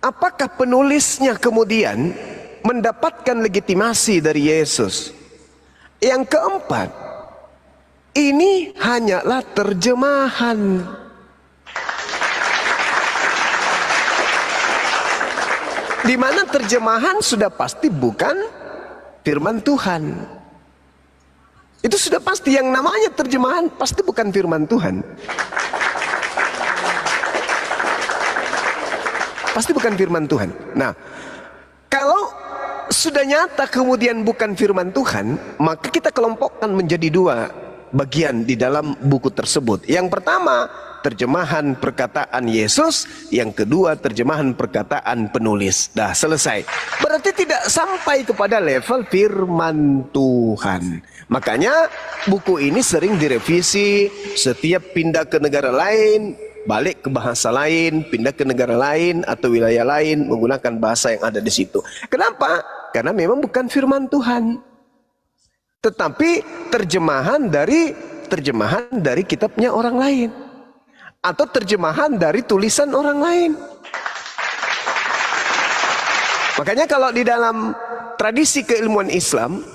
Apakah penulisnya kemudian mendapatkan legitimasi dari Yesus? Yang keempat, ini hanyalah terjemahan. Di mana terjemahan sudah pasti bukan firman Tuhan. Itu sudah pasti, yang namanya terjemahan pasti bukan firman Tuhan. Pasti bukan firman Tuhan. Nah, kalau sudah nyata kemudian bukan firman Tuhan, maka kita kelompokkan menjadi dua bagian di dalam buku tersebut. Yang pertama, terjemahan perkataan Yesus. Yang kedua, terjemahan perkataan penulis. Dah selesai. Berarti tidak sampai kepada level firman Tuhan. Makanya buku ini sering direvisi, setiap pindah ke negara lain, balik ke bahasa lain, pindah ke negara lain atau wilayah lain, menggunakan bahasa yang ada di situ. Kenapa? Karena memang bukan firman Tuhan, tetapi terjemahan dari kitabnya orang lain, atau terjemahan dari tulisan orang lain. Makanya kalau di dalam tradisi keilmuan Islam,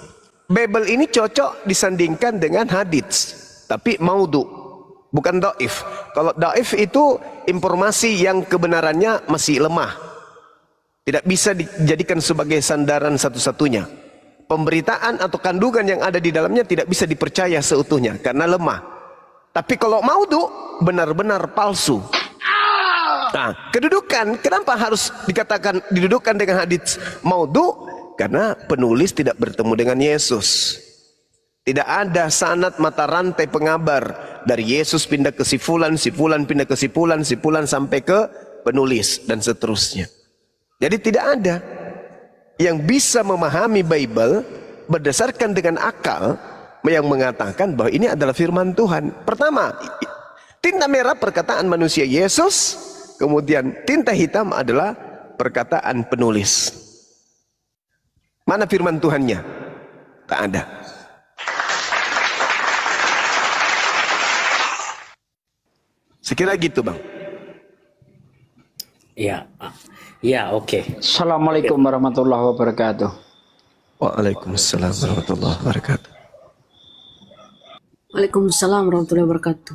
Bible ini cocok disandingkan dengan hadits, tapi maudhu, bukan dhaif. Kalau dhaif itu informasi yang kebenarannya masih lemah, tidak bisa dijadikan sebagai sandaran satu-satunya. Pemberitaan atau kandungan yang ada di dalamnya tidak bisa dipercaya seutuhnya karena lemah. Tapi kalau maudhu, benar-benar palsu. Nah, kedudukan, kenapa harus dikatakan didudukan dengan hadits maudhu? Karena penulis tidak bertemu dengan Yesus. Tidak ada sanad mata rantai pengabar dari Yesus pindah ke si fulan pindah ke si fulan sampai ke penulis dan seterusnya. Jadi tidak ada yang bisa memahami Bible berdasarkan dengan akal yang mengatakan bahwa ini adalah firman Tuhan. Pertama, tinta merah perkataan manusia Yesus, kemudian tinta hitam adalah perkataan penulis. Mana firman Tuhannya? Tak ada. Sekira gitu, Bang. Ya, ya, oke. Assalamualaikum warahmatullahi wabarakatuh. Waalaikumsalam warahmatullahi wabarakatuh. Waalaikumsalam warahmatullahi wabarakatuh.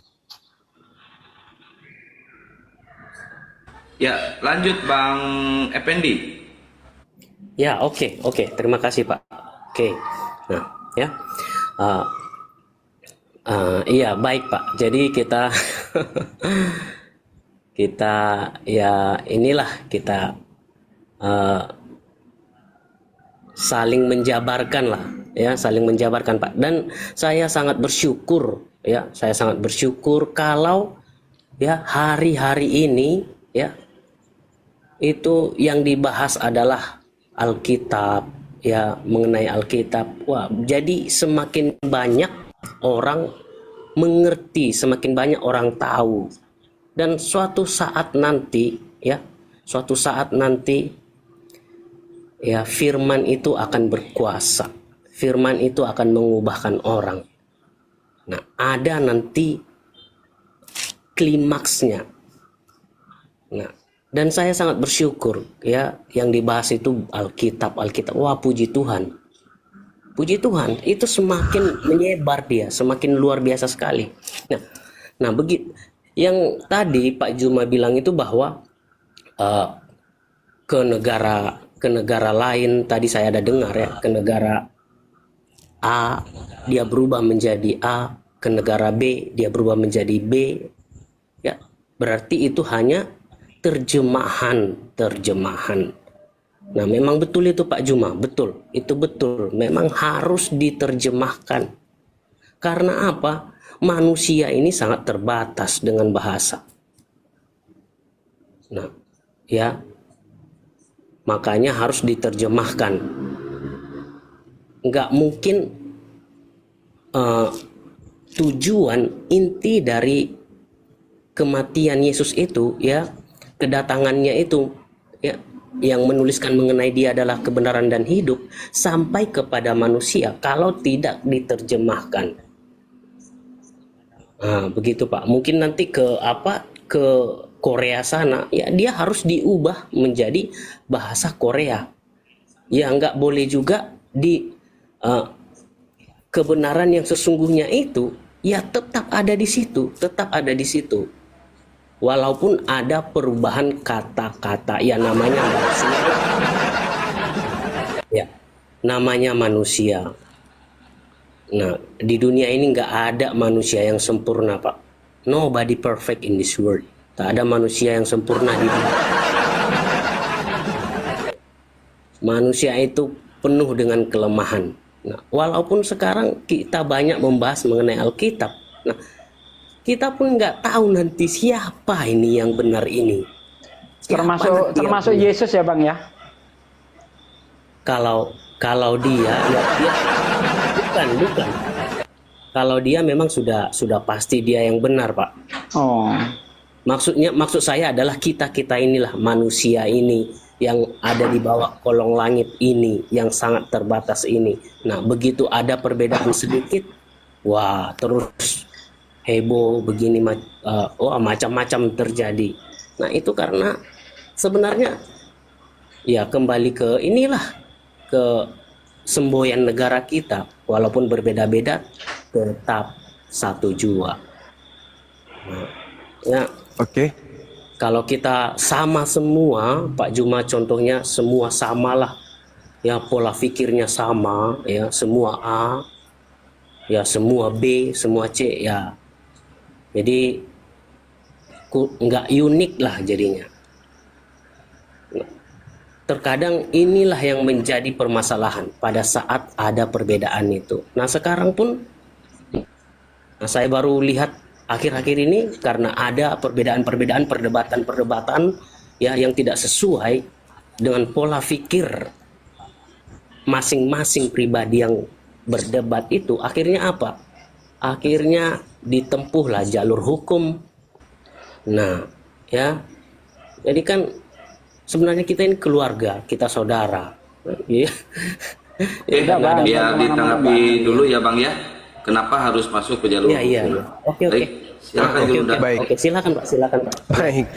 Ya, lanjut Bang Effendi. Ya, oke. Terima kasih, Pak. Oke. Nah, ya. Iya, baik, Pak. Jadi kita ya inilah kita saling menjabarkan lah, ya, saling menjabarkan, Pak. Dan saya sangat bersyukur, ya, kalau ya hari-hari ini, ya, itu yang dibahas adalah Alkitab, ya, mengenai Alkitab. Wah, jadi semakin banyak orang mengerti, semakin banyak orang tahu. Dan suatu saat nanti, ya, ya, firman itu akan berkuasa. Firman itu akan mengubahkan orang. Nah, ada nanti klimaksnya. Nah, dan saya sangat bersyukur, ya, yang dibahas itu Alkitab. Wah, puji Tuhan. Puji Tuhan, itu semakin menyebar dia, semakin luar biasa sekali. Nah, begitu. Yang tadi Pak Juma bilang itu bahwa ke negara lain, tadi saya ada dengar, ya, ke negara A dia berubah menjadi A, ke negara B dia berubah menjadi B. Ya, berarti itu hanya terjemahan. Nah, memang betul itu Pak Juma, betul. Itu betul, memang harus diterjemahkan. Karena apa? Manusia ini sangat terbatas dengan bahasa. Nah, ya, makanya harus diterjemahkan. Nggak mungkin tujuan inti dari kematian Yesus itu, ya, kedatangannya itu, ya, yang menuliskan mengenai dia adalah kebenaran dan hidup, sampai kepada manusia kalau tidak diterjemahkan. Nah, begitu Pak. Mungkin nanti ke Korea sana, ya dia harus diubah menjadi bahasa Korea. Ya nggak boleh juga di kebenaran yang sesungguhnya itu ya tetap ada di situ, tetap ada di situ. Walaupun ada perubahan kata-kata, ya namanya manusia. Ya, namanya manusia. Nah, di dunia ini nggak ada manusia yang sempurna, Pak. Nobody perfect in this world. Tak ada manusia yang sempurna di dunia. Manusia itu penuh dengan kelemahan. Nah, walaupun sekarang kita banyak membahas mengenai Alkitab, nah, kita pun nggak tahu nanti siapa ini yang benar ini. Termasuk Yesus ya Bang ya? Kalau dia, ya dia bukan. Kalau dia memang sudah pasti dia yang benar, Pak. Oh. Maksud saya adalah kita inilah manusia ini yang ada di bawah kolong langit ini yang sangat terbatas ini. Nah, begitu ada perbedaan sedikit, wah terus heboh begini, macam-macam terjadi. Nah, itu karena sebenarnya ya kembali ke inilah, ke semboyan negara kita, walaupun berbeda-beda tetap satu jua. Nah, ya. Oke. Kalau kita sama semua, Pak Juma contohnya semua samalah, ya pola pikirnya sama, ya semua A, ya semua B, semua C, ya. Jadi nggak unik lah jadinya. Terkadang inilah yang menjadi permasalahan pada saat ada perbedaan itu. Nah sekarang pun, saya baru lihat akhir-akhir ini karena ada perbedaan-perbedaan, perdebatan-perdebatan ya yang tidak sesuai dengan pola pikir masing-masing pribadi yang berdebat itu, akhirnya apa? Akhirnya ditempuhlah jalur hukum. Nah, ya. Jadi kan sebenarnya kita ini keluarga, kita saudara. Ya. Biar ditanggapi dulu ya Bang ya. Kenapa harus masuk ke jalur hukum? Iya. Oke. Silakan Yunda. Baik. Oke, silakan Pak. Baik,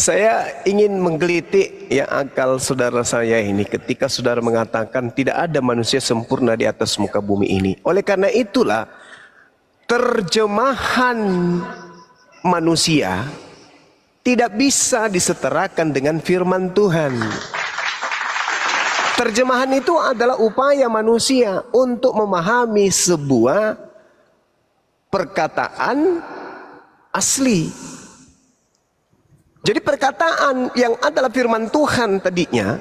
saya ingin menggelitik ya akal saudara saya ini ketika saudara mengatakan tidak ada manusia sempurna di atas muka bumi ini. Oleh karena itulah terjemahan manusia tidak bisa disetarakan dengan firman Tuhan. Terjemahan itu adalah upaya manusia untuk memahami sebuah perkataan asli. Jadi perkataan yang adalah firman Tuhan tadinya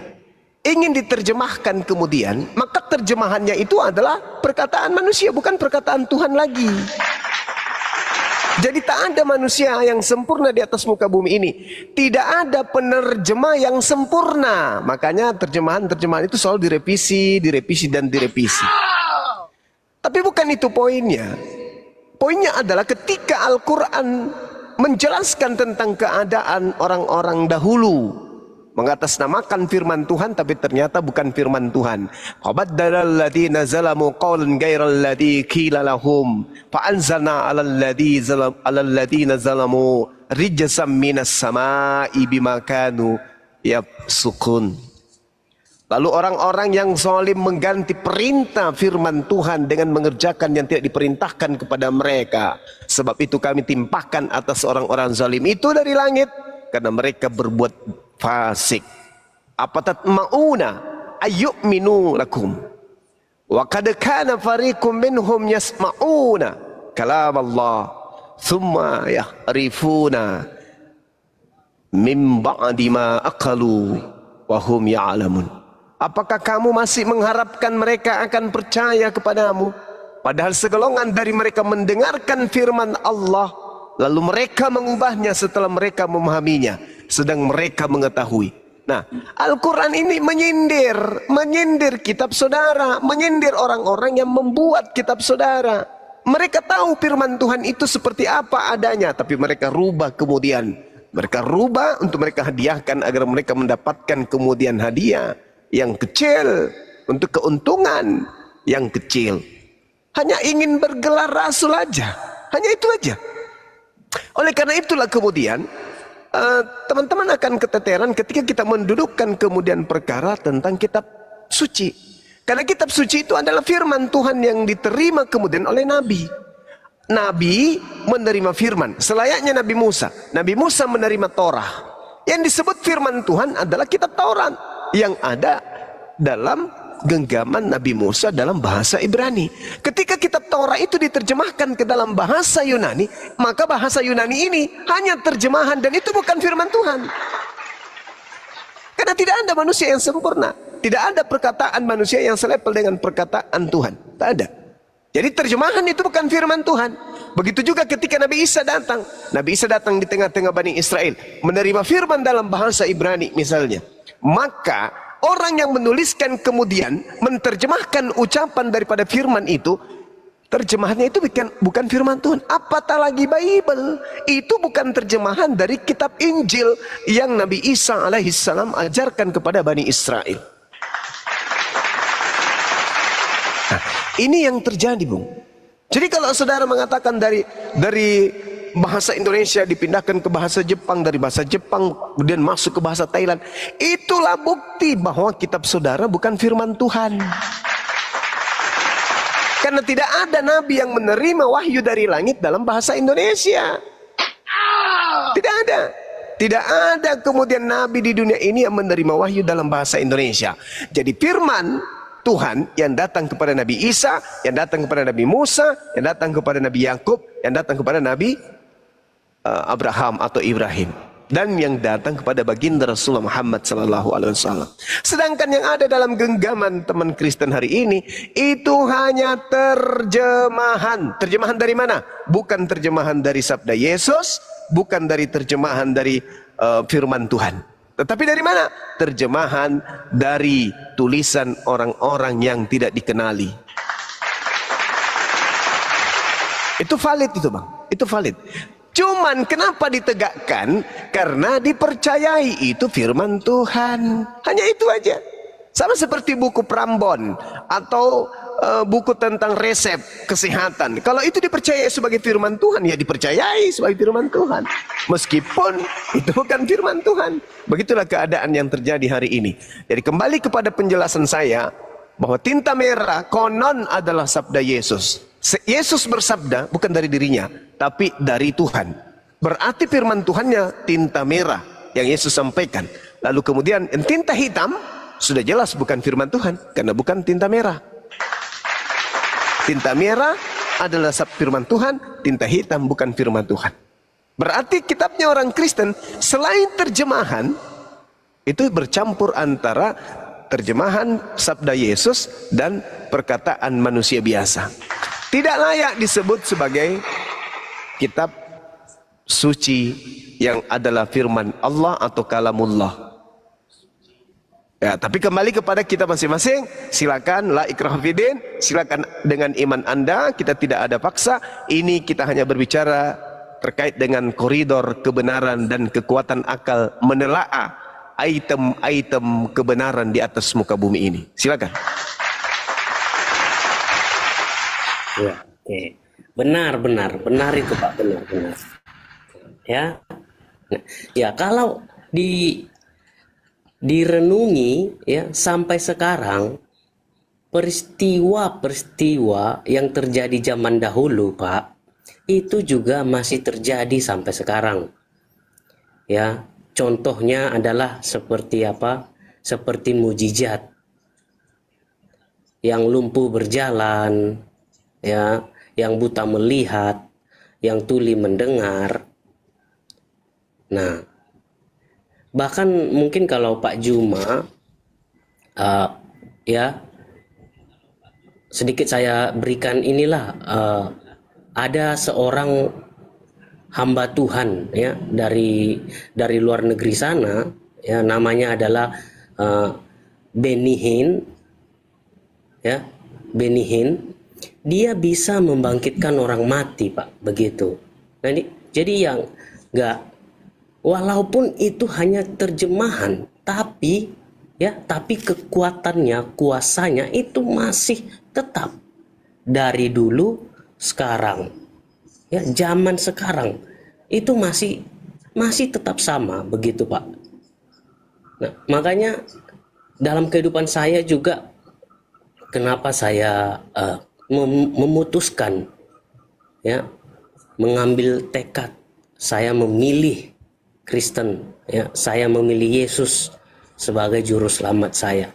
ingin diterjemahkan kemudian, maka terjemahannya itu adalah perkataan manusia, bukan perkataan Tuhan lagi. Jadi tak ada manusia yang sempurna di atas muka bumi ini. Tidak ada penerjemah yang sempurna. Makanya terjemahan-terjemahan itu selalu direvisi. Tapi bukan itu poinnya. Poinnya adalah ketika Al-Quran menjelaskan tentang keadaan orang-orang dahulu, mengatasnamakan firman Tuhan tapi ternyata bukan firman Tuhan. Qabaddalal ladzina zalamu qawlan ghairal ladzi qila lahum fa anzalna 'alal ladzina zalamu rijzam minas samaa'i bima kanu yafsukun. Lalu orang-orang yang zalim mengganti perintah firman Tuhan dengan mengerjakan yang tidak diperintahkan kepada mereka. Sebab itu kami timpahkan atas orang-orang zalim itu dari langit karena mereka berbuat fasik. Apa tatma'una ayyuminu lakum wa qad kana fariqum minhum yasma'una kalam Allah thumma yahrifuna min ba'di ma aqalu wa hum ya'lamun. Apakah kamu masih mengharapkan mereka akan percaya kepadamu? Padahal segolongan dari mereka mendengarkan firman Allah, lalu mereka mengubahnya setelah mereka memahaminya, sedang mereka mengetahui. Nah, Al-Quran ini menyindir kitab saudara, menyindir orang-orang yang membuat kitab saudara. Mereka tahu firman Tuhan itu seperti apa adanya, tapi mereka rubah kemudian. Mereka rubah untuk mereka hadiahkan agar mereka mendapatkan kemudian hadiah yang kecil untuk keuntungan yang kecil. Hanya ingin bergelar rasul aja, hanya itu aja. Oleh karena itulah kemudian teman-teman akan keteteran ketika kita mendudukkan kemudian perkara tentang kitab suci. Karena kitab suci itu adalah firman Tuhan yang diterima kemudian oleh Nabi. Nabi menerima firman selayaknya Nabi Musa. Nabi Musa menerima Torah. Yang disebut firman Tuhan adalah kitab Taurat yang ada dalam genggaman Nabi Musa dalam bahasa Ibrani. Ketika kitab Taurat itu diterjemahkan ke dalam bahasa Yunani, maka bahasa Yunani ini hanya terjemahan dan itu bukan firman Tuhan. Karena tidak ada manusia yang sempurna. Tidak ada perkataan manusia yang selepel dengan perkataan Tuhan. Tak ada. Jadi terjemahan itu bukan firman Tuhan. Begitu juga ketika Nabi Isa datang. Nabi Isa datang di tengah-tengah Bani Israel, menerima firman dalam bahasa Ibrani misalnya. Maka orang yang menuliskan kemudian menerjemahkan ucapan daripada firman itu, terjemahannya itu bukan firman Tuhan. Apatah lagi Bible. Itu bukan terjemahan dari kitab Injil yang Nabi Isa alaihissalam ajarkan kepada Bani Israel. Nah, ini yang terjadi, Bung. Jadi kalau saudara mengatakan dari bahasa Indonesia dipindahkan ke bahasa Jepang, dari bahasa Jepang kemudian masuk ke bahasa Thailand, itulah bukti bahwa kitab saudara bukan firman Tuhan. Karena tidak ada nabi yang menerima wahyu dari langit dalam bahasa Indonesia. Tidak ada. Tidak ada kemudian nabi di dunia ini yang menerima wahyu dalam bahasa Indonesia. Jadi firman Tuhan yang datang kepada Nabi Isa, yang datang kepada Nabi Musa, yang datang kepada Nabi Yakub, yang datang kepada Nabi Abraham atau Ibrahim, dan yang datang kepada baginda Rasulullah Muhammad SAW. Sedangkan yang ada dalam genggaman teman Kristen hari ini itu hanya terjemahan. Terjemahan dari mana? Bukan terjemahan dari sabda Yesus, bukan dari terjemahan dari firman Tuhan. Tetapi dari mana? Terjemahan dari tulisan orang-orang yang tidak dikenali. Itu valid itu, Bang. Itu valid. Cuman kenapa ditegakkan? Karena dipercayai itu firman Tuhan. Hanya itu aja. Sama seperti buku Prambon atau buku tentang resep kesehatan. Kalau itu dipercayai sebagai firman Tuhan, ya dipercayai sebagai firman Tuhan. Meskipun itu bukan firman Tuhan. Begitulah keadaan yang terjadi hari ini. Jadi kembali kepada penjelasan saya, bahwa tinta merah konon adalah sabda Yesus. Yesus bersabda bukan dari dirinya, tapi dari Tuhan. Berarti firman Tuhannya tinta merah yang Yesus sampaikan. Lalu kemudian tinta hitam sudah jelas bukan firman Tuhan, karena bukan tinta merah. Tinta merah adalah firman Tuhan, tinta hitam bukan firman Tuhan. Berarti kitabnya orang Kristen selain terjemahan itu bercampur antara terjemahan sabda Yesus dan perkataan manusia biasa. Tidak layak disebut sebagai kitab suci yang adalah firman Allah atau kalamullah. Ya, tapi kembali kepada kita masing-masing. Silakan la ikraha fiddin, silakan dengan iman Anda, kita tidak ada paksa. Ini kita hanya berbicara terkait dengan koridor kebenaran dan kekuatan akal menelaah item-item kebenaran di atas muka bumi ini. Silakan. Ya, oke. Benar itu Pak, benar. Ya, ya kalau direnungi ya sampai sekarang, peristiwa-peristiwa yang terjadi zaman dahulu Pak, itu juga masih terjadi sampai sekarang. Ya, contohnya adalah seperti apa? Seperti mujizat. Yang lumpuh berjalan, ya, yang buta melihat, yang tuli mendengar. Nah, bahkan mungkin kalau Pak Juma ya sedikit saya berikan inilah, ada seorang hamba Tuhan ya dari luar negeri sana ya, namanya adalah Benny Hinn ya, Benny Hinn. Dia bisa membangkitkan orang mati Pak, begitu. Nah, jadi yang enggak, walaupun itu hanya terjemahan, tapi kekuatannya, kuasanya itu masih tetap dari dulu sekarang. Ya, zaman sekarang itu masih masih tetap sama begitu Pak. Nah, makanya dalam kehidupan saya juga kenapa saya memutuskan ya mengambil tekad saya memilih Kristen, ya, saya memilih Yesus sebagai juru selamat saya.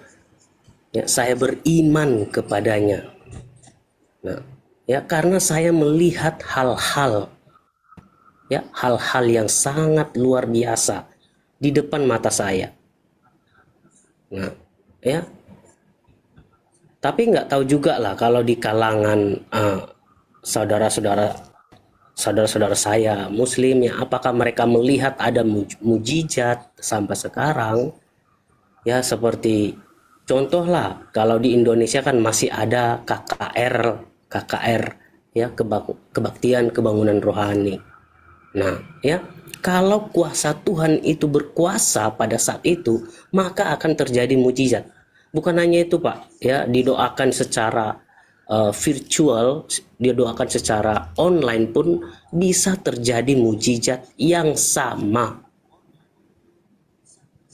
Ya, saya beriman kepadanya. Nah, ya karena saya melihat hal-hal yang sangat luar biasa di depan mata saya. Nah, ya. Tapi nggak tahu juga lah kalau di kalangan saudara-saudara saya Muslim, ya, apakah mereka melihat ada mujizat sampai sekarang? Ya seperti contoh lah, kalau di Indonesia kan masih ada KKR ya, kebaktian kebangunan rohani. Nah, ya kalau kuasa Tuhan itu berkuasa pada saat itu, maka akan terjadi mujizat. Bukan hanya itu Pak, ya didoakan secara virtual, dia doakan secara online pun bisa terjadi mujizat yang sama.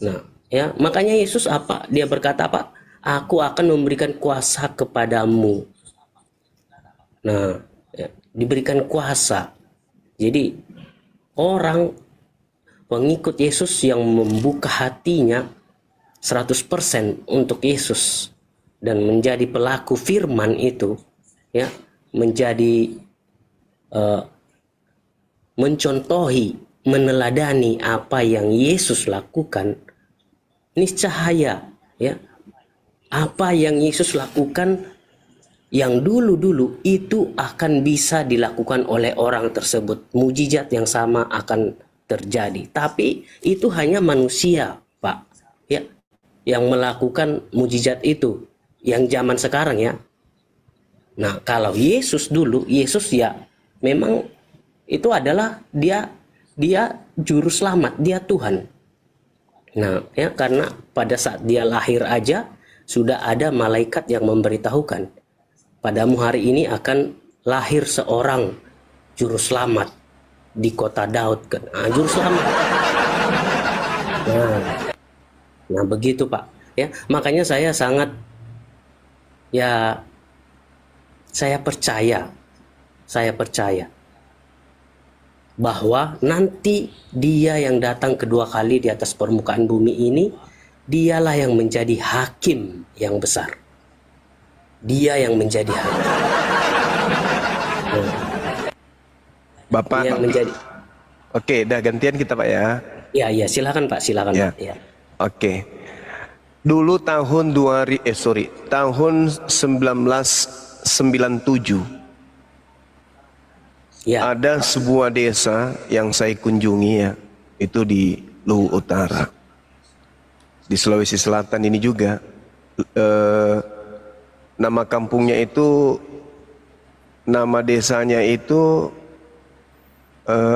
Nah, ya makanya Yesus apa? Dia berkata apa? Aku akan memberikan kuasa kepadamu. Nah, ya, diberikan kuasa. Jadi orang pengikut Yesus yang membuka hatinya 100% untuk Yesus dan menjadi pelaku firman itu, ya, menjadi mencontohi, meneladani apa yang Yesus lakukan, niscaya ya apa yang Yesus lakukan yang dulu-dulu itu akan bisa dilakukan oleh orang tersebut. Mujizat yang sama akan terjadi. Tapi itu hanya manusia, Pak, ya, yang melakukan mujizat itu, yang zaman sekarang ya. Nah, kalau Yesus dulu, Yesus ya memang itu adalah dia juru selamat, dia Tuhan. Nah, ya karena pada saat dia lahir aja sudah ada malaikat yang memberitahukan, padamu hari ini akan lahir seorang juru selamat di kota Daud kan. Juru selamat. Nah, begitu Pak. Ya, makanya saya sangat saya percaya bahwa nanti dia yang datang kedua kali di atas permukaan bumi ini, dialah yang menjadi hakim yang besar. Dia yang menjadi hakim. Bapak yang menjadi. Oke, dah gantian kita Pak ya. Ya, silakan Pak, silakan ya. Pak. Ya. Oke. Dulu tahun 1997 Ya. ada sebuah desa yang saya kunjungi ya, itu di Luwu Utara, di Sulawesi Selatan ini juga. Nama kampungnya itu, nama desanya itu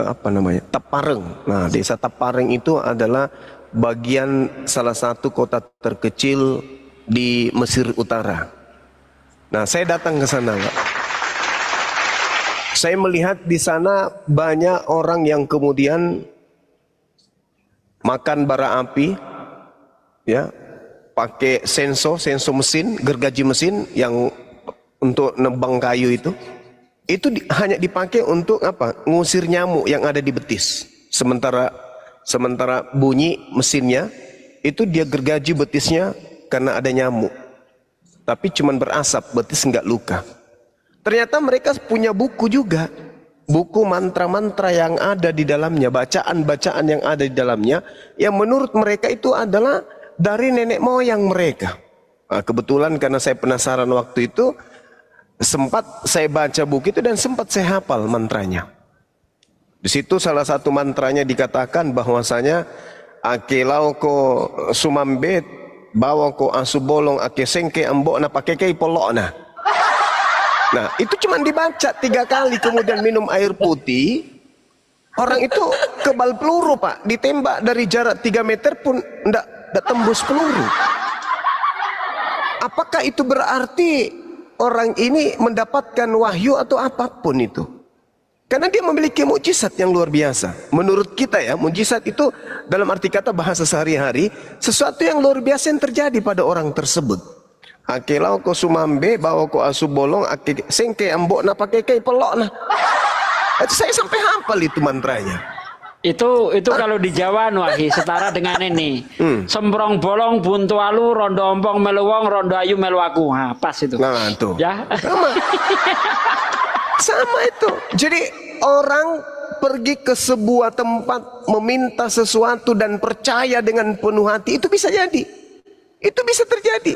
apa namanya? Tapareng. Nah, desa Tapareng itu adalah bagian salah satu kota terkecil di Mesir Utara. Nah, saya datang ke sana, Pak. Saya melihat di sana banyak orang yang kemudian makan bara api, ya, pakai senso mesin, gergaji mesin yang untuk nebang kayu itu hanya dipakai untuk apa? Ngusir nyamuk yang ada di betis. Sementara bunyi mesinnya itu dia gergaji betisnya karena ada nyamuk. Tapi cuman berasap, betis nggak luka. Ternyata mereka punya buku juga. Buku mantra-mantra yang ada di dalamnya, bacaan-bacaan yang ada di dalamnya, yang menurut mereka itu adalah dari nenek moyang mereka. Nah, kebetulan karena saya penasaran waktu itu, sempat saya baca buku itu dan sempat saya hafal mantranya. Di situ salah satu mantranya dikatakan bahwasanya ake lau ko sumambet bawa ko asubolong ake sengke ambok na pakeke polok na. Nah, itu cuma dibaca 3 kali kemudian minum air putih. Orang itu kebal peluru, Pak. Ditembak dari jarak 3 meter pun enggak tembus peluru. Apakah itu berarti orang ini mendapatkan wahyu atau apapun itu? Karena dia memiliki mukjizat yang luar biasa. Menurut kita ya, mukjizat itu dalam arti kata bahasa sehari-hari, sesuatu yang luar biasa yang terjadi pada orang tersebut. Akelau ko sumambe, bawa ko asu bolong, ake sengke ambok na pakai kai pelok na. Itu saya sampai hafal itu mantranya. Itu kalau di Jawa Nuahi setara dengan ini. Sembrong bolong buntu alu rondo ompong melu wong rondo ayu melu aku. Nah, pas itu. Nah, tuh. Ya. Sama itu. Jadi orang pergi ke sebuah tempat meminta sesuatu dan percaya dengan penuh hati, itu bisa jadi. Itu bisa terjadi.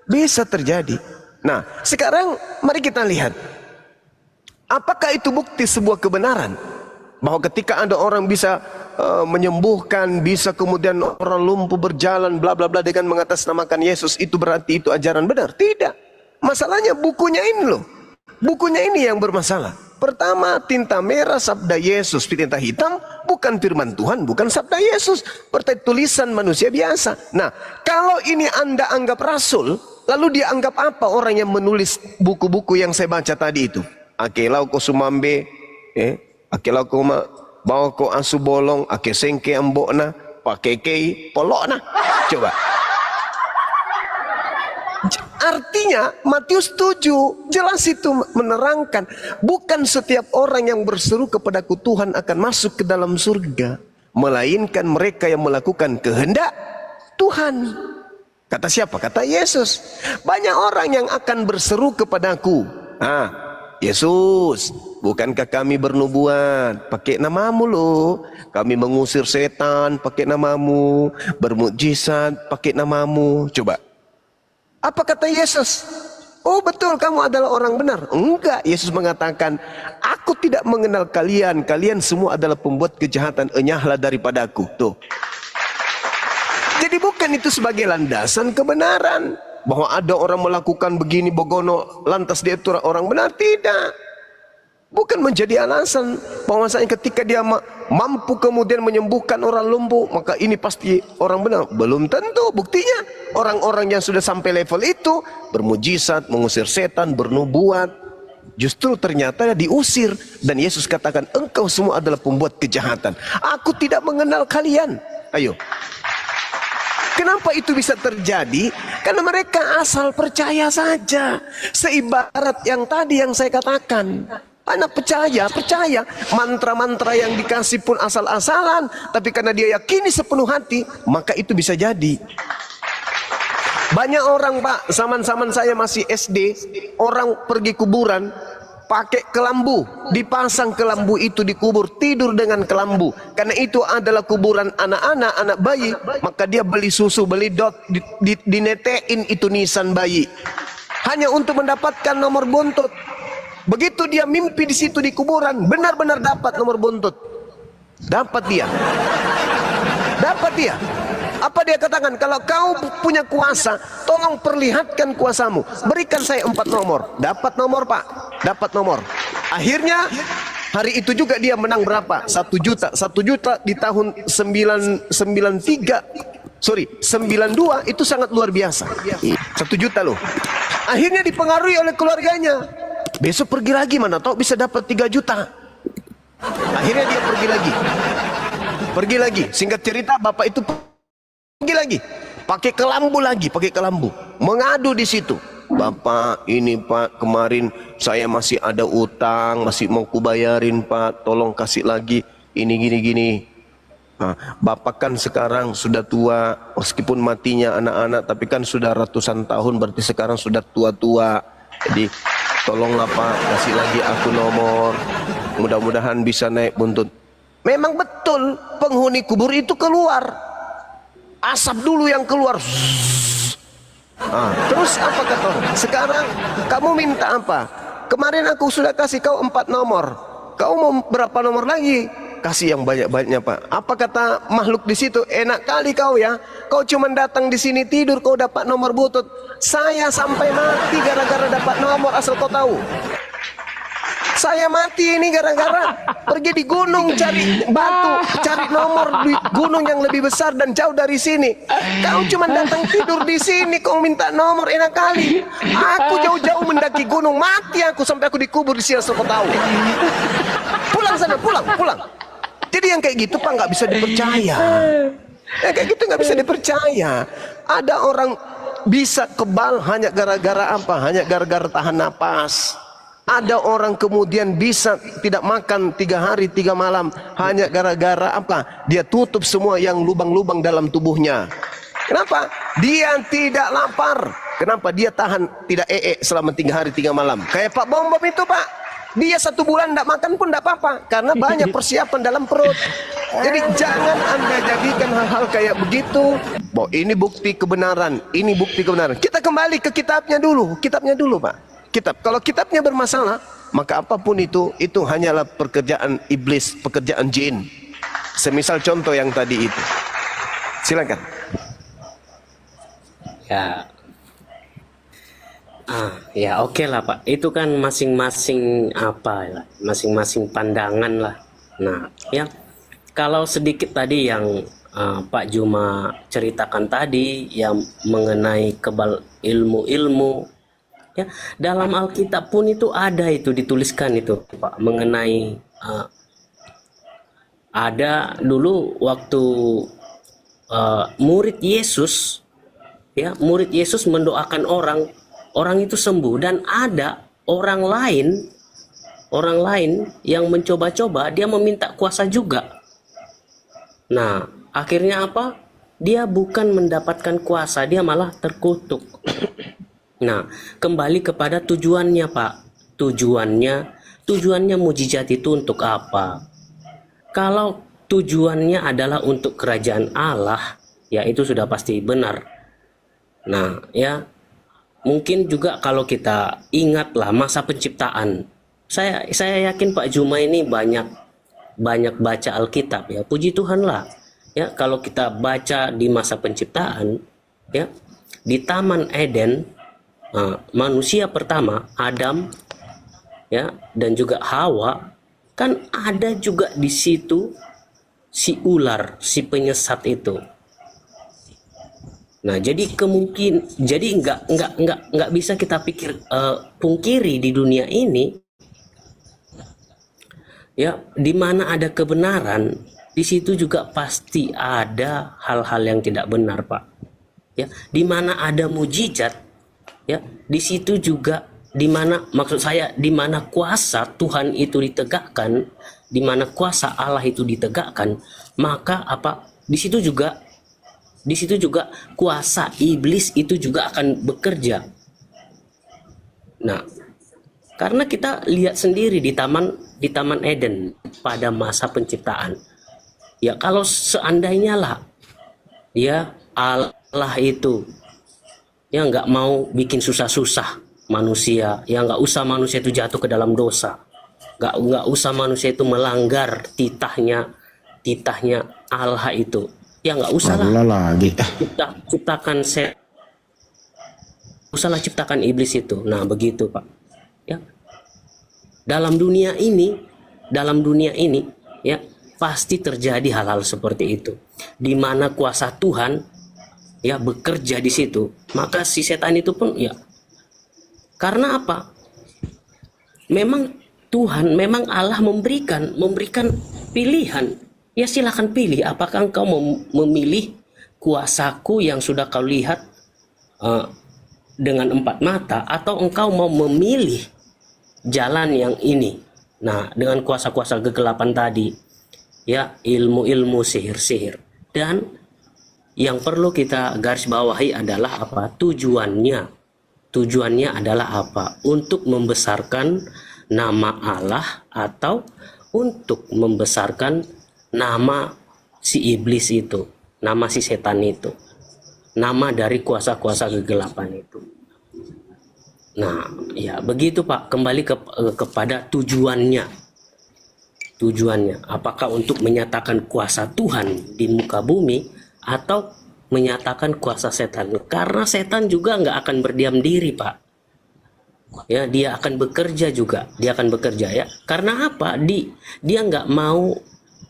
Bisa terjadi. Nah, sekarang mari kita lihat. Apakah itu bukti sebuah kebenaran? Bahwa ketika ada orang bisa menyembuhkan, bisa kemudian orang lumpuh berjalan, bla bla bla dengan mengatasnamakan Yesus, itu berarti itu ajaran benar? Tidak. Masalahnya bukunya ini loh. Bukunya ini yang bermasalah. Pertama, tinta merah sabda Yesus, tinta hitam bukan firman Tuhan, bukan sabda Yesus, berarti tulisan manusia biasa. Nah, kalau ini Anda anggap rasul, lalu dia anggap apa orang yang menulis buku-buku yang saya baca tadi itu? Akelau ko sumambe, akelau ko bawa ko asu bolong, ake sengke ambokna, pakai kei polokna. Coba. Artinya Matius 7 jelas itu menerangkan, bukan setiap orang yang berseru kepadaku Tuhan akan masuk ke dalam surga, melainkan mereka yang melakukan kehendak Tuhan. Kata siapa? Kata Yesus. Banyak orang yang akan berseru kepadaku. Yesus, bukankah kami bernubuat pakai namamu loh? Kami mengusir setan pakai namamu, bermukjizat pakai namamu. Coba. Apa kata Yesus? Oh betul, kamu adalah orang benar. Enggak, Yesus mengatakan, aku tidak mengenal kalian. Kalian semua adalah pembuat kejahatan. Enyahlah daripadaku. Tuh. Jadi bukan itu sebagai landasan kebenaran. Bahwa ada orang melakukan begini bogono, lantas dia itu orang benar. Tidak. Bukan menjadi alasan bahwasanya ketika dia mampu kemudian menyembuhkan orang lumpuh, maka ini pasti orang benar. Belum tentu. Buktinya orang-orang yang sudah sampai level itu bermujizat, mengusir setan, bernubuat, justru ternyata diusir. Dan Yesus katakan, engkau semua adalah pembuat kejahatan. Aku tidak mengenal kalian. Ayo. Kenapa itu bisa terjadi? Karena mereka asal percaya saja. Seibarat yang tadi yang saya katakan. Anak percaya. Mantra-mantra yang dikasih pun asal-asalan. Tapi karena dia yakini sepenuh hati, maka itu bisa jadi. Banyak orang Pak, zaman-zaman saya masih SD, orang pergi kuburan, pakai kelambu, dipasang kelambu itu di kubur, tidur dengan kelambu. Karena itu adalah kuburan anak-anak, anak bayi, maka dia beli susu, beli dot, dinetein itu nisan bayi. Hanya untuk mendapatkan nomor buntut. Begitu dia mimpi di situ di kuburan, benar-benar dapat nomor buntut. Dapat dia. Apa dia katakan? Kalau kau punya kuasa, tolong perlihatkan kuasamu. Berikan saya 4 nomor. Dapat nomor Pak. Dapat nomor. Akhirnya hari itu juga dia menang berapa? 1 juta. 1 juta di tahun 92 itu sangat luar biasa. 1 juta loh. Akhirnya dipengaruhi oleh keluarganya. Besok pergi lagi, mana tahu bisa dapat 3 juta. Akhirnya dia pergi lagi. Singkat cerita, bapak itu pergi lagi, pakai kelambu, mengadu di situ. Bapak, ini Pak, kemarin saya masih ada utang, masih mau kubayarin Pak, tolong kasih lagi. Ini gini. Nah, bapak kan sekarang sudah tua, meskipun matinya anak-anak, tapi kan sudah ratusan tahun, berarti sekarang sudah tua-tua. Jadi tolonglah Pak, kasih lagi aku nomor, mudah-mudahan bisa naik buntut. Memang betul, penghuni kubur itu keluar, asap dulu yang keluar. Terus apa kata orang? Sekarang kamu minta apa? Kemarin aku sudah kasih kau 4 nomor, kau mau berapa nomor lagi? Kasih yang banyak-banyaknya Pak. Apa kata makhluk di situ? Enak kali kau ya. Kau cuma datang di sini tidur, kau dapat nomor butut. Saya sampai mati gara-gara dapat nomor, asal kau tahu. Saya mati ini gara-gara pergi di gunung cari batu, cari nomor di gunung yang lebih besar dan jauh dari sini. Kau cuma datang tidur di sini, kau minta nomor, enak kali. Aku jauh-jauh mendaki gunung, mati aku sampai aku dikubur di sini, asal kau tahu. sana, pulang, pulang. Jadi yang kayak gitu Pak nggak bisa dipercaya. Yang kayak gitu nggak bisa dipercaya. Ada orang bisa kebal hanya gara-gara apa? Hanya gara-gara tahan napas. Ada orang kemudian bisa tidak makan 3 hari 3 malam hanya gara-gara apa? Dia tutup semua yang lubang-lubang dalam tubuhnya. Kenapa? Dia tidak lapar. Kenapa? Dia tahan tidak selama 3 hari 3 malam. Kayak Pak Bom Bom itu Pak. Dia 1 bulan tidak makan pun tidak apa-apa. Karena banyak persiapan dalam perut. Jadi jangan Anda jadikan hal-hal kayak begitu. Bahwa ini bukti kebenaran. Ini bukti kebenaran. Kita kembali ke kitabnya dulu. Kitabnya dulu Pak. Kitab. Kalau kitabnya bermasalah, maka apapun itu hanyalah pekerjaan iblis, pekerjaan jin. Semisal contoh yang tadi itu. Silakan. Ya. Ya oke lah Pak. Itu kan masing-masing masing-masing pandangan lah. Nah, ya kalau sedikit tadi yang Pak Juma ceritakan tadi yang mengenai kebal ilmu-ilmu, ya dalam Alkitab pun itu ada itu dituliskan itu Pak mengenai ada dulu waktu murid Yesus mendoakan orang itu sembuh, dan ada orang lain yang mencoba-coba, dia meminta kuasa juga. Nah, akhirnya apa? Dia bukan mendapatkan kuasa, dia malah terkutuk. Nah, kembali kepada tujuannya, Pak. Tujuannya mujizat itu untuk apa? Kalau tujuannya adalah untuk kerajaan Allah, ya itu sudah pasti benar. Nah, ya mungkin juga kalau kita ingatlah masa penciptaan. Saya yakin Pak Juma ini banyak baca Alkitab ya. Puji Tuhan lah. Ya, kalau kita baca di masa penciptaan ya, di Taman Eden, manusia pertama Adam ya dan juga Hawa, kan ada juga di situ si ular, si penyesat itu. Nah, jadi nggak bisa kita pungkiri di dunia ini ya, di mana ada kebenaran, di situ juga pasti ada hal-hal yang tidak benar, Pak. Ya, di mana ada mujizat, ya, di situ juga di mana kuasa Tuhan itu ditegakkan, di mana kuasa Allah itu ditegakkan, maka apa? Di situ juga kuasa iblis itu juga akan bekerja. Nah, karena kita lihat sendiri di Taman Eden pada masa penciptaan. Ya, kalau seandainya lah ya Allah itu ya nggak mau bikin susah-susah manusia, ya nggak usah manusia itu jatuh ke dalam dosa, nggak usah manusia itu melanggar titahnya Allah itu. Ya nggak usah lah ciptakan iblis itu. Nah begitu Pak ya, dalam dunia ini ya pasti terjadi hal-hal seperti itu, di mana kuasa Tuhan ya bekerja di situ, maka si setan itu pun ya, karena apa, memang Allah memberikan pilihan. Ya silakan pilih, apakah engkau memilih kuasaku yang sudah kau lihat dengan 4 mata, atau engkau mau memilih jalan yang ini. Nah, dengan kuasa-kuasa kegelapan tadi, ya ilmu-ilmu sihir-sihir. Dan yang perlu kita garis bawahi adalah apa? Tujuannya adalah apa? Untuk membesarkan nama Allah atau untuk membesarkan nama si iblis itu, nama si setan itu, nama dari kuasa-kuasa kegelapan itu. Nah, ya begitu Pak, kembali kepada tujuannya. Apakah untuk menyatakan kuasa Tuhan di muka bumi atau menyatakan kuasa setan? Karena setan juga nggak akan berdiam diri, Pak. Ya, dia akan bekerja juga, ya. Karena apa? Dia nggak mau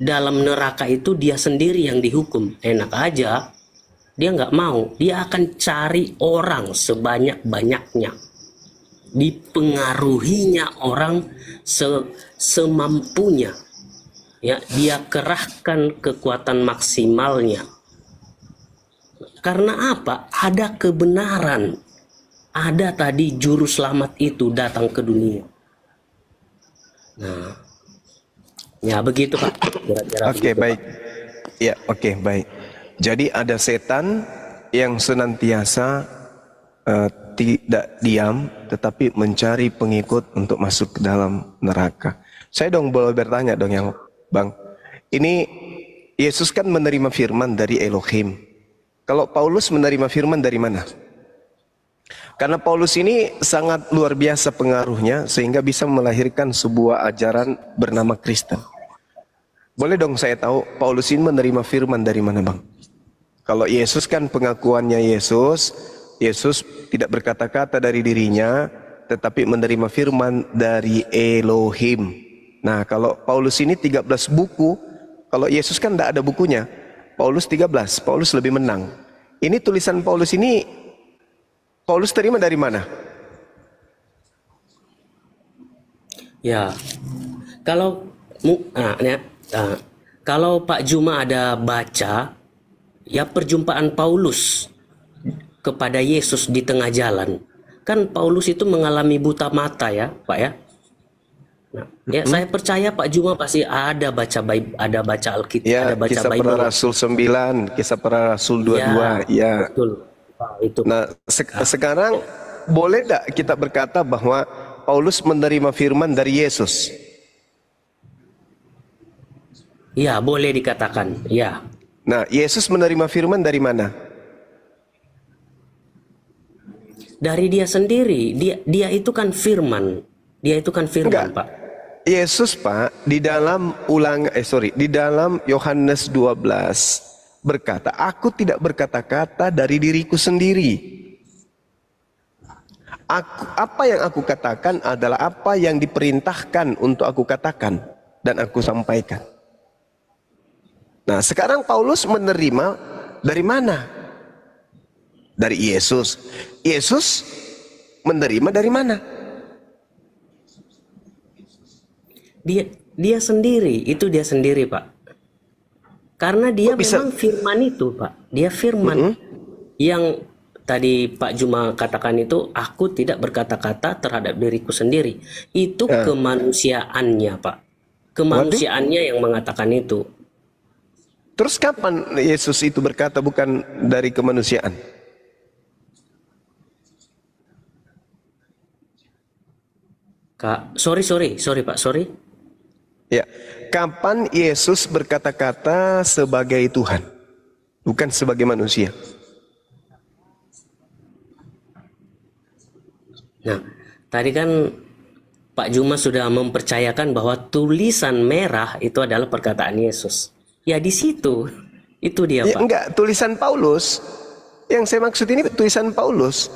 dalam neraka itu dia sendiri yang dihukum. Enak aja, dia nggak mau. Dia akan cari orang sebanyak-banyaknya, dipengaruhinya orang semampunya, ya, dia kerahkan kekuatan maksimalnya. Karena apa? Ada kebenaran. Ada tadi juru selamat itu datang ke dunia. Nah, ya begitu Pak. Oke, baik. Ya, oke, baik. Jadi ada setan yang senantiasa tidak diam, tetapi mencari pengikut untuk masuk ke dalam neraka. Saya dong boleh bertanya dong yang Bang. Ini Yesus kan menerima firman dari Elohim. Kalau Paulus menerima firman dari mana? Karena Paulus ini sangat luar biasa pengaruhnya sehingga bisa melahirkan sebuah ajaran bernama Kristen. Boleh dong saya tahu Paulus ini menerima firman dari mana Bang? Kalau Yesus kan pengakuannya Yesus tidak berkata-kata dari dirinya, tetapi menerima firman dari Elohim. Nah kalau Paulus ini 13 buku, kalau Yesus kan tidak ada bukunya, Paulus 13, Paulus lebih menang. Ini tulisan Paulus ini, Paulus terima dari mana? Ya, kalau kalau Pak Juma ada baca, ya perjumpaan Paulus kepada Yesus di tengah jalan. Kan Paulus itu mengalami buta mata ya Pak ya. Nah, ya saya percaya Pak Juma pasti ada baca Alkitab, Ya, ada baca Kisah Bible. Para Rasul 9, Kisah Para Rasul 22. Ya. Betul. Pak, itu. Nah, sekarang boleh tidak kita berkata bahwa Paulus menerima firman dari Yesus? Ya, boleh dikatakan. Ya. Nah, Yesus menerima firman dari mana? Dari dia sendiri. Dia itu kan firman. Dia itu kan firman, Enggak. Pak. Yesus Pak di dalam di dalam Yohanes 12 berkata, aku tidak berkata-kata dari diriku sendiri. Apa yang aku katakan adalah apa yang diperintahkan untuk aku katakan dan aku sampaikan. Nah sekarang Paulus menerima dari mana? Dari Yesus. Yesus menerima dari mana? Dia sendiri, itu dia sendiri, Pak. Karena dia memang firman itu, Pak. Dia firman yang tadi Pak Juma katakan itu, aku tidak berkata-kata terhadap diriku sendiri. Itu kemanusiaannya, Pak. Kemanusiaannya yang mengatakan itu. Terus kapan Yesus itu berkata bukan dari kemanusiaan? Sorry Pak, sorry. Ya, kapan Yesus berkata-kata sebagai Tuhan, bukan sebagai manusia? Nah, tadi kan Pak Juma sudah mempercayakan bahwa tulisan merah itu adalah perkataan Yesus. Ya di situ, itu dia Ya, Pak. enggak, tulisan Paulus. Yang saya maksud ini tulisan Paulus.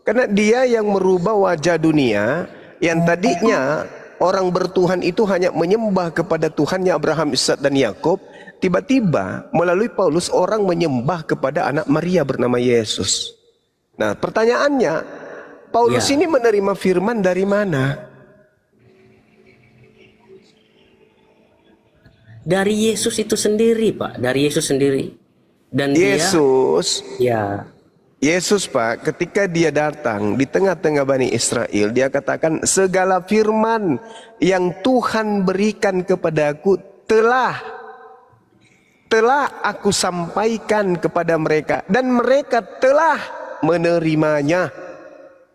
Karena dia yang merubah wajah dunia, yang tadinya orang bertuhan itu hanya menyembah kepada Tuhannya Abraham, Ishak dan Yakub. Tiba-tiba melalui Paulus orang menyembah kepada anak Maria bernama Yesus. Nah pertanyaannya, Paulus ini menerima firman dari mana? Dari Yesus itu sendiri Pak, dari Yesus sendiri. Dan Yesus Pak, ketika dia datang di tengah-tengah Bani Israel, dia katakan segala firman yang Tuhan berikan kepadaku telah aku sampaikan kepada mereka dan mereka telah menerimanya.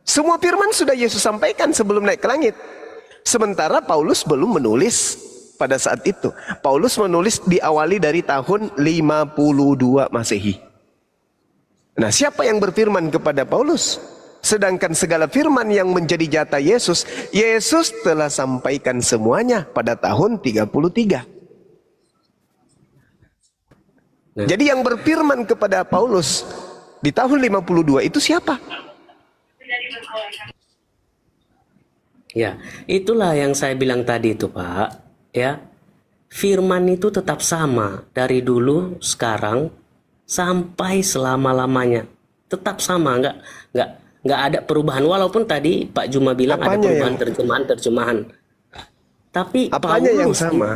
Semua firman sudah Yesus sampaikan sebelum naik ke langit. Sementara Paulus belum menulis pada saat itu. Paulus menulis diawali dari tahun 52 Masehi. Nah, siapa yang berfirman kepada Paulus? Sedangkan segala firman yang menjadi jatah Yesus, Yesus telah sampaikan semuanya pada tahun 33. Jadi yang berfirman kepada Paulus di tahun 52 itu siapa? Ya, itulah yang saya bilang tadi itu Pak. Ya, firman itu tetap sama dari dulu, sekarang, sampai selama-lamanya. Tetap sama, nggak ada perubahan. Walaupun tadi Pak Juma bilang ada perubahan terjemahan. Tapi apanya Paulus, yang sama?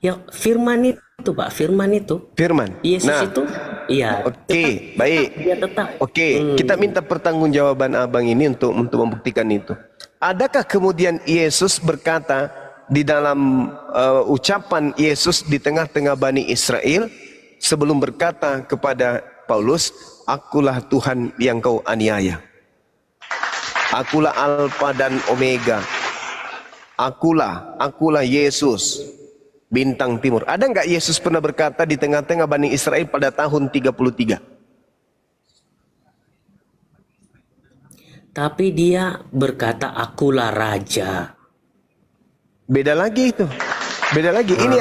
Ya, firman itu, Pak, firman itu. Firman. Yesus Nah, itu, iya. oke, baik. Dia tetap. Oke, kita minta pertanggungjawaban abang ini untuk membuktikan itu. Adakah kemudian Yesus berkata di dalam ucapan Yesus di tengah-tengah Bani Israel sebelum berkata kepada Paulus, "Akulah Tuhan yang kau aniaya. Akulah Alfa dan Omega. Akulah Yesus, bintang timur." Ada nggak Yesus pernah berkata di tengah-tengah Bani Israel pada tahun 33? Tapi dia berkata, "Akulah raja." Beda lagi itu. Beda lagi. Ini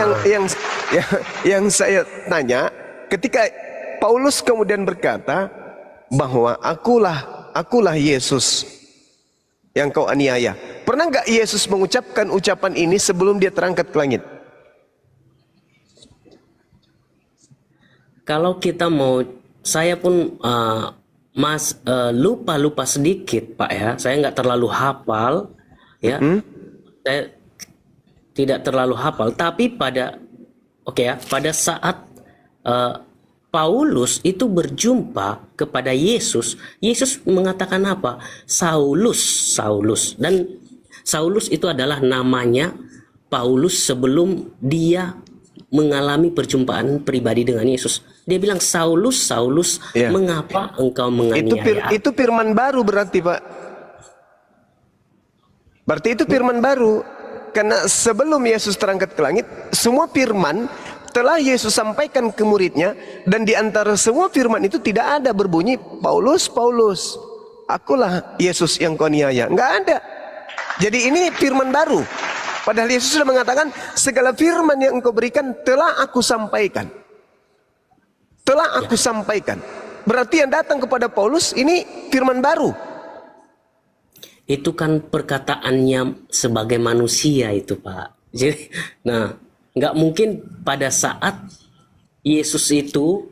yang saya tanya, ketika Paulus kemudian berkata bahwa akulah Yesus yang kau aniaya. Pernah nggak Yesus mengucapkan ucapan ini sebelum dia terangkat ke langit? Kalau kita mau, saya pun lupa sedikit, Pak ya. Saya nggak terlalu hafal, ya. Saya tidak terlalu hafal. Tapi pada saat Paulus itu berjumpa kepada Yesus, Yesus mengatakan apa? Saulus. Dan Saulus itu adalah namanya Paulus sebelum dia mengalami perjumpaan pribadi dengan Yesus. Dia bilang, "Saulus, Ya. mengapa engkau menganiaya?" Itu firman baru berarti, Pak. Berarti itu firman baru. Karena sebelum Yesus terangkat ke langit, semua firman telah Yesus sampaikan ke muridnya, dan di antara semua firman itu tidak ada berbunyi Paulus, akulah Yesus yang kau aniaya. Enggak ada. Jadi ini firman baru. Padahal Yesus sudah mengatakan segala firman yang engkau berikan telah aku sampaikan. Telah aku sampaikan. Berarti yang datang kepada Paulus ini firman baru. Itu kan perkataannya sebagai manusia itu, Pak. Jadi, nggak mungkin pada saat Yesus itu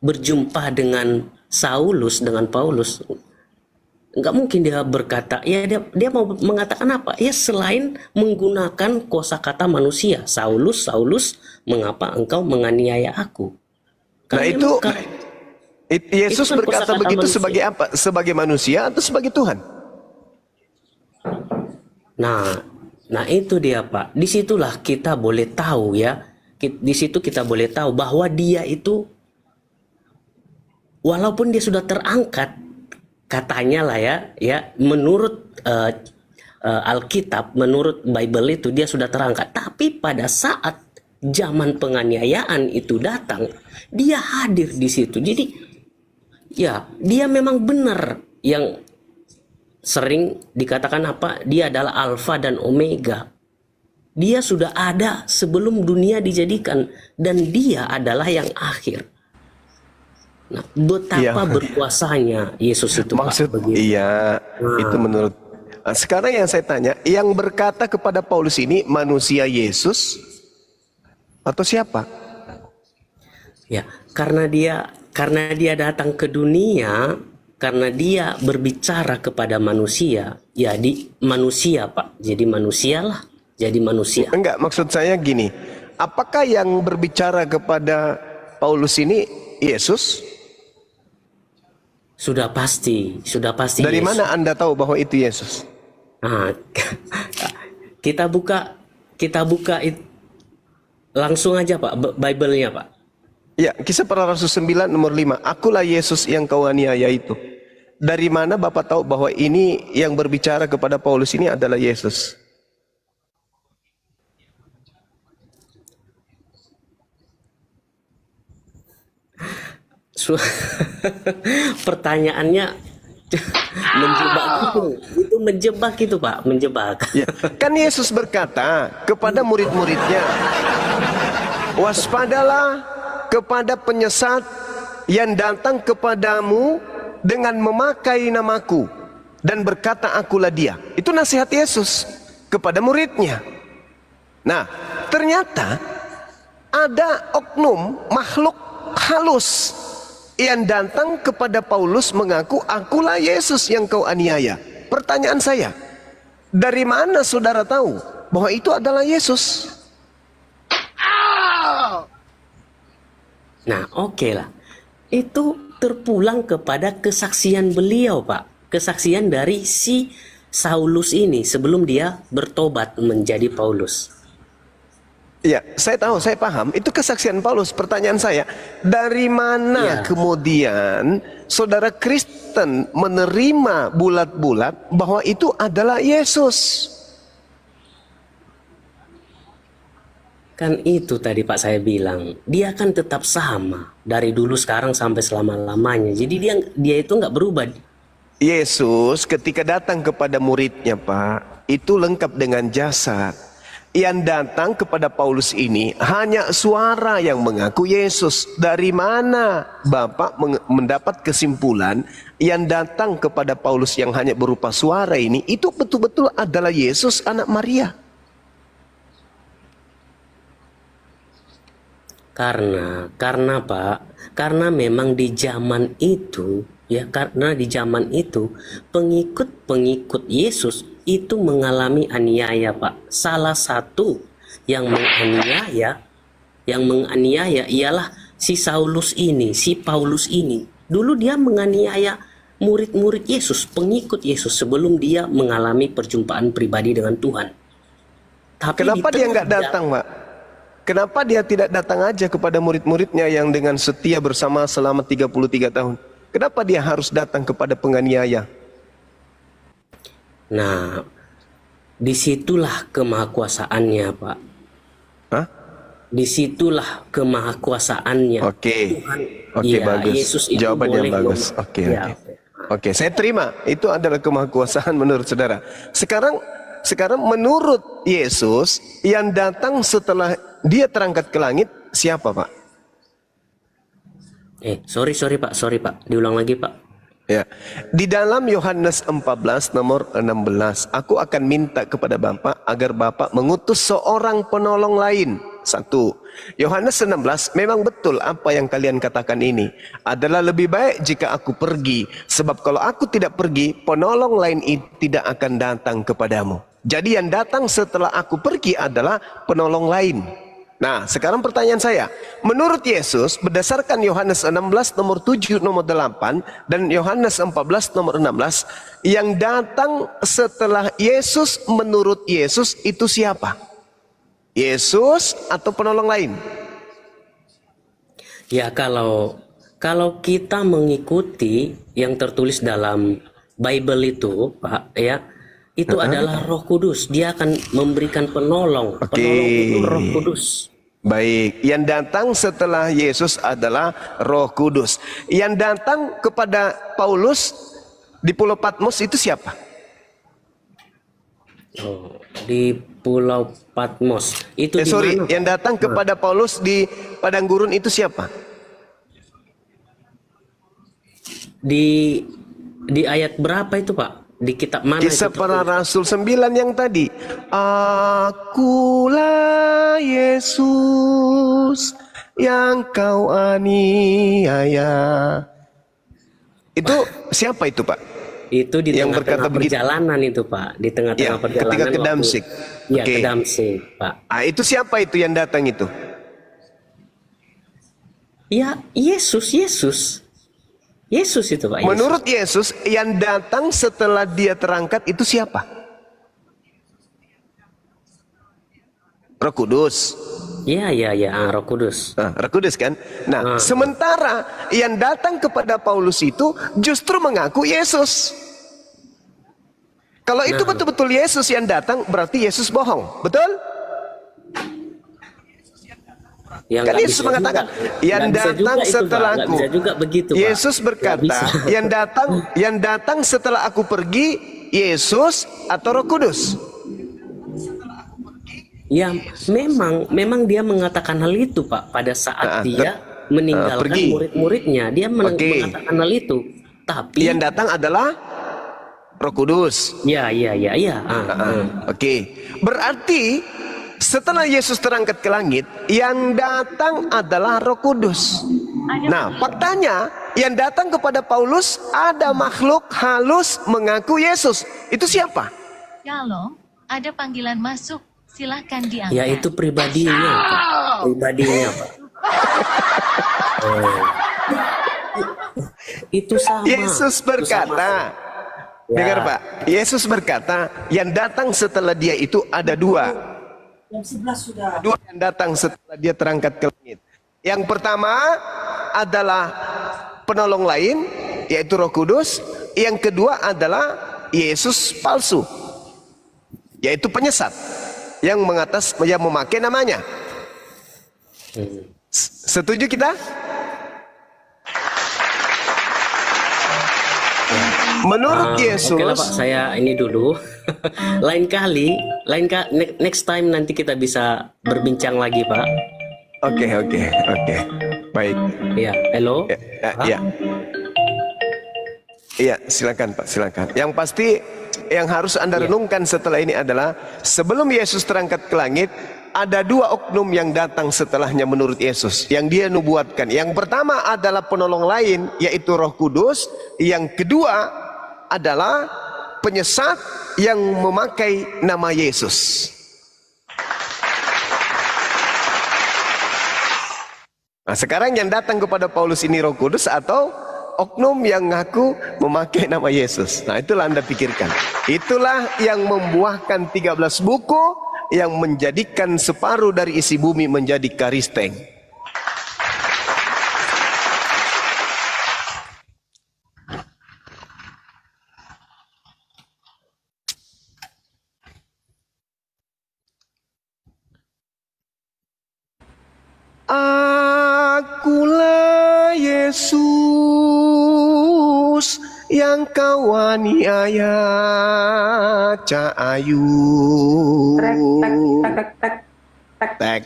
berjumpa dengan Saulus, dengan Paulus, nggak mungkin dia berkata, ya dia mau mengatakan apa? Ya selain menggunakan kosakata manusia, Saulus, mengapa engkau menganiaya aku? Nah Karena Yesus itu kan berkata kosakata begitu manusia. sebagai apa? Sebagai manusia atau sebagai Tuhan? Nah itu dia, Pak. Disitulah kita boleh tahu ya. Di situ kita boleh tahu bahwa dia itu, walaupun dia sudah terangkat, katanya lah ya menurut Alkitab, menurut Bible itu dia sudah terangkat. Tapi pada saat zaman penganiayaan itu datang, dia hadir di situ. Jadi ya dia memang benar yang sering dikatakan apa? Dia adalah Alfa dan Omega. Dia sudah ada sebelum dunia dijadikan, dan dia adalah yang akhir. Nah, betapa berkuasanya Yesus itu, Maksud, Pak, begitu. iya, itu menurut. Nah, sekarang yang saya tanya, yang berkata kepada Paulus ini manusia Yesus atau siapa? Ya, karena dia datang ke dunia, karena dia berbicara kepada manusia, ya di manusia, Pak. Jadi manusialah, jadi manusia. Enggak, maksud saya gini. Apakah yang berbicara kepada Paulus ini Yesus? Sudah pasti Dari Yesus. mana Anda tahu bahwa itu Yesus? Nah, kita buka langsung aja, Pak, Bible-nya, Pak. Ya, Kisah Para Rasul 9 nomor 5. Akulah Yesus yang kau aniaya itu. Dari mana Bapak tahu bahwa ini yang berbicara kepada Paulus ini adalah Yesus? Pertanyaannya menjebak gitu. Itu menjebak itu, Pak, menjebak. Ya. Kan Yesus berkata kepada murid-muridnya, waspadalah kepada penyesat yang datang kepadamu dengan memakai namaku dan berkata akulah dia. Itu nasihat Yesus kepada muridnya. Nah, ternyata ada oknum makhluk halus yang datang kepada Paulus mengaku akulah Yesus yang kau aniaya. Pertanyaan saya, dari mana saudara tahu bahwa itu adalah Yesus? Nah, oke lah. Itu terpulang kepada kesaksian beliau, Pak. Kesaksian dari si Saulus ini sebelum dia bertobat menjadi Paulus. Ya, saya tahu, saya paham. Itu kesaksian Paulus. Pertanyaan saya, dari mana kemudian saudara Kristen menerima bulat-bulat bahwa itu adalah Yesus? Kan itu tadi Pak saya bilang, dia kan tetap sama dari dulu sekarang sampai selama-lamanya. Jadi dia itu nggak berubah. Yesus ketika datang kepada muridnya, Pak, itu lengkap dengan jasad. Yang datang kepada Paulus ini hanya suara yang mengaku Yesus. Dari mana Bapak mendapat kesimpulan yang datang kepada Paulus yang hanya berupa suara ini itu betul-betul adalah Yesus anak Maria? Karena Pak, karena memang di zaman itu, ya karena di zaman itu pengikut-pengikut Yesus itu mengalami aniaya, Pak. Salah satu yang menganiaya ialah si Saulus ini, si Paulus ini. Dulu dia menganiaya murid-murid Yesus, pengikut Yesus sebelum dia mengalami perjumpaan pribadi dengan Tuhan. Tapi kenapa dia nggak datang, Pak? Kenapa dia tidak datang aja kepada murid-muridnya yang dengan setia bersama selama 33 tahun? Kenapa dia harus datang kepada penganiaya? Nah, disitulah kemahakuasaannya, Pak. Hah? Disitulah kemahakuasaannya. Oke, Ya, bagus. Yesus itu Jawabannya boleh bagus. Oke, saya terima. Itu adalah kemahakuasaan menurut saudara. Sekarang menurut Yesus yang datang setelah dia terangkat ke langit siapa, Pak? Sorry Pak, diulang lagi Pak. Ya, di dalam Yohanes 14 nomor 16, aku akan minta kepada Bapa agar Bapa mengutus seorang penolong lain. 1. Yohanes 16, memang betul apa yang kalian katakan ini. Adalah lebih baik jika aku pergi, sebab kalau aku tidak pergi, penolong lain itu tidak akan datang kepadamu. Jadi yang datang setelah aku pergi adalah penolong lain. Nah, sekarang pertanyaan saya, menurut Yesus berdasarkan Yohanes 16 nomor 7 nomor 8 dan Yohanes 14 nomor 16, yang datang setelah Yesus menurut Yesus itu siapa? Yesus atau penolong lain? Ya, kalau kita mengikuti yang tertulis dalam Bible itu, Pak, ya, itu adalah Roh Kudus. Dia akan memberikan penolong. Penolong itu Roh Kudus. Baik, yang datang setelah Yesus adalah Roh Kudus. Yang datang kepada Paulus di Pulau Patmos itu siapa? Di Pulau Patmos itu yang datang kepada Paulus di padang gurun itu siapa? Di ayat berapa itu, Pak? Di kitab mana? Kisah Para Rasul 9 yang tadi. Akulah Yesus yang kau aniaya. Itu siapa itu, Pak? Itu di tengah-tengah perjalanan itu, Pak. Di tengah-tengah perjalanan. Ketika ke Damsik. Iya, ke Damsik, Pak. Itu siapa itu yang datang itu? Ya, Yesus itu, Pak. Menurut Yesus yang datang setelah dia terangkat itu siapa? Roh Kudus. Ya, Roh Kudus. Roh Kudus kan. Nah, sementara yang datang kepada Paulus itu justru mengaku Yesus. Kalau itu betul-betul Yesus yang datang, berarti Yesus bohong, betul? Kan Yesus mengatakan, yang datang setelahku. Yesus berkata, yang datang setelah aku pergi, Yesus atau Roh Kudus? Ya, memang dia mengatakan hal itu, Pak. Pada saat dia meninggalkan murid-muridnya, dia mengatakan hal itu. Tapi yang datang adalah Roh Kudus. Ya. Oke. Berarti setelah Yesus terangkat ke langit, yang datang adalah Roh Kudus. Nah, faktanya yang datang kepada Paulus ada makhluk halus mengaku Yesus. Itu siapa? Kalau ada panggilan masuk, silahkan diangkat. Ya, itu pribadinya, Pak. Pribadinya, Pak. Itu sama. Yesus berkata, dengar Pak, Yesus berkata, yang datang setelah dia itu ada dua. Dua yang datang setelah dia terangkat ke langit. Yang pertama adalah penolong lain, yaitu Roh Kudus. Yang kedua adalah Yesus palsu, yaitu penyesat yang memakai namanya. Setuju kita? Menurut Yesus. Oke lah Pak, saya ini dulu. Next time nanti kita bisa berbincang lagi Pak. Oke. Baik. Iya, hello. Iya. Iya, silakan Pak, silakan. Yang pasti yang harus Anda renungkan setelah ini adalah sebelum Yesus terangkat ke langit, ada dua oknum yang datang setelahnya menurut Yesus yang dia nubuatkan. Yang pertama adalah penolong lain, yaitu Roh Kudus. Yang kedua adalah penyesat yang memakai nama Yesus. Nah, sekarang yang datang kepada Paulus ini Roh Kudus atau oknum yang ngaku memakai nama Yesus. Nah, itulah Anda pikirkan. Itulah yang membuahkan 13 buku yang menjadikan separuh dari isi bumi menjadi karisteng. Akulah Yesus yang kau aniaya Cahayu. Tek.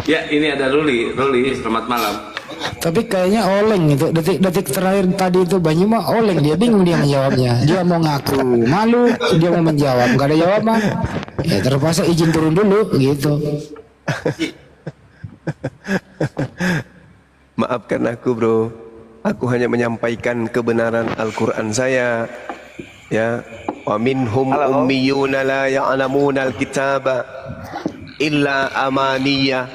Ya, ini ada Ruli, selamat malam. Tapi kayaknya oleng itu detik-detik terakhir tadi itu Banyu mah oleng, dia bingung dia menjawabnya. Dia mau ngaku malu, dia mau menjawab nggak ada jawaban. Ya terpaksa izin turun dulu gitu. Maafkan aku bro, aku hanya menyampaikan kebenaran Al-Quran saya. Ya, wa minhum ummiyuna la ya'lamuna al-kitaba illa amaniyah.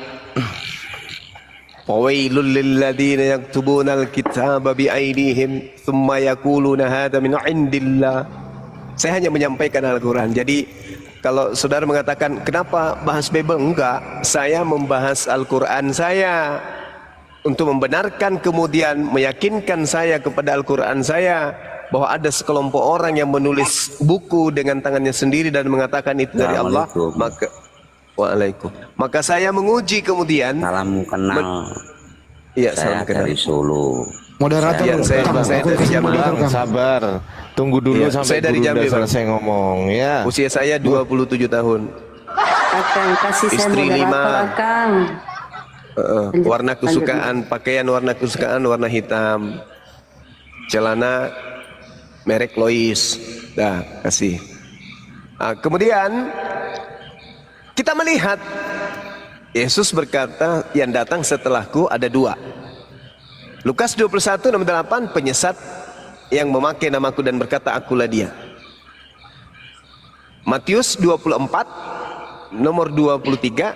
Fawailul lilladzina yaktubuna al-kitaba bi'aydihim thumma yaquluna hadza min 'indillah. Saya hanya menyampaikan Al-Quran. Jadi kalau saudara mengatakan kenapa bahas Bible, enggak, saya membahas Al-Quran saya untuk membenarkan, kemudian meyakinkan saya kepada Al-Quran saya bahwa ada sekelompok orang yang menulis buku dengan tangannya sendiri dan mengatakan itu dari Allah. Maka saya menguji kemudian. Salam kenal. Iya, saya salam kenal. dari Solo. Moderator, saya dari Jambi. Sabar, tunggu dulu Ya, sampai saya dari guru Jambi, udah selesai ngomong ya. Usia saya 27 tahun. Akang kasih saya Istri moderator 5. Akang. Warna kesukaan, pakaian warna kesukaan warna hitam. Celana merek Lois. Dah, kasih. Kemudian kita melihat Yesus berkata yang datang setelahku ada dua. Lukas 21:68, penyesat yang memakai namaku dan berkata akulah dia. Matius 24 nomor 23,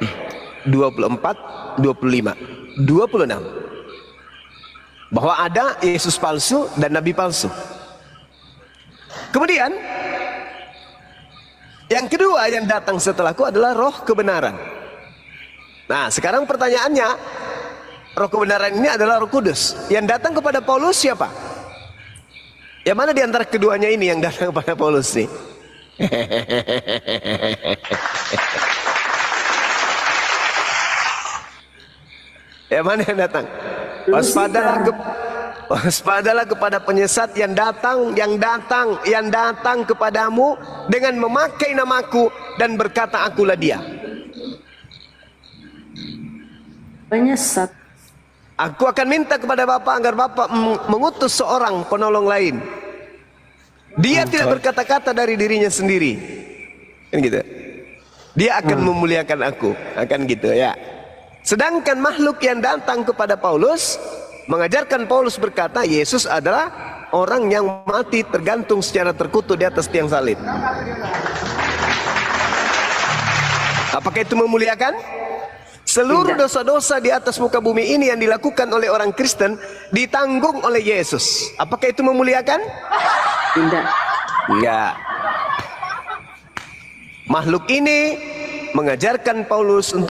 24, 25, 26. Bahwa ada Yesus palsu dan nabi palsu. Kemudian yang kedua yang datang setelahku adalah roh kebenaran. Nah, sekarang pertanyaannya, roh kebenaran ini adalah Roh Kudus. Yang datang kepada Paulus siapa? Yang mana di antara keduanya ini yang datang kepada Paulus nih? Yang mana yang datang? Waspadalah kepada penyesat yang datang kepadamu dengan memakai namaku dan berkata akulah dia. Penyesat. Aku akan minta kepada Bapa agar Bapa mengutus seorang penolong lain. Dia tidak berkata-kata dari dirinya sendiri. Kan gitu. Dia akan memuliakan aku, akan gitu ya. Sedangkan makhluk yang datang kepada Paulus mengajarkan Paulus berkata Yesus adalah orang yang mati tergantung secara terkutuk di atas tiang salib. Apakah itu memuliakan? Seluruh dosa-dosa di atas muka bumi ini yang dilakukan oleh orang Kristen ditanggung oleh Yesus. Apakah itu memuliakan? Tidak. Enggak. Makhluk ini mengajarkan Paulus untuk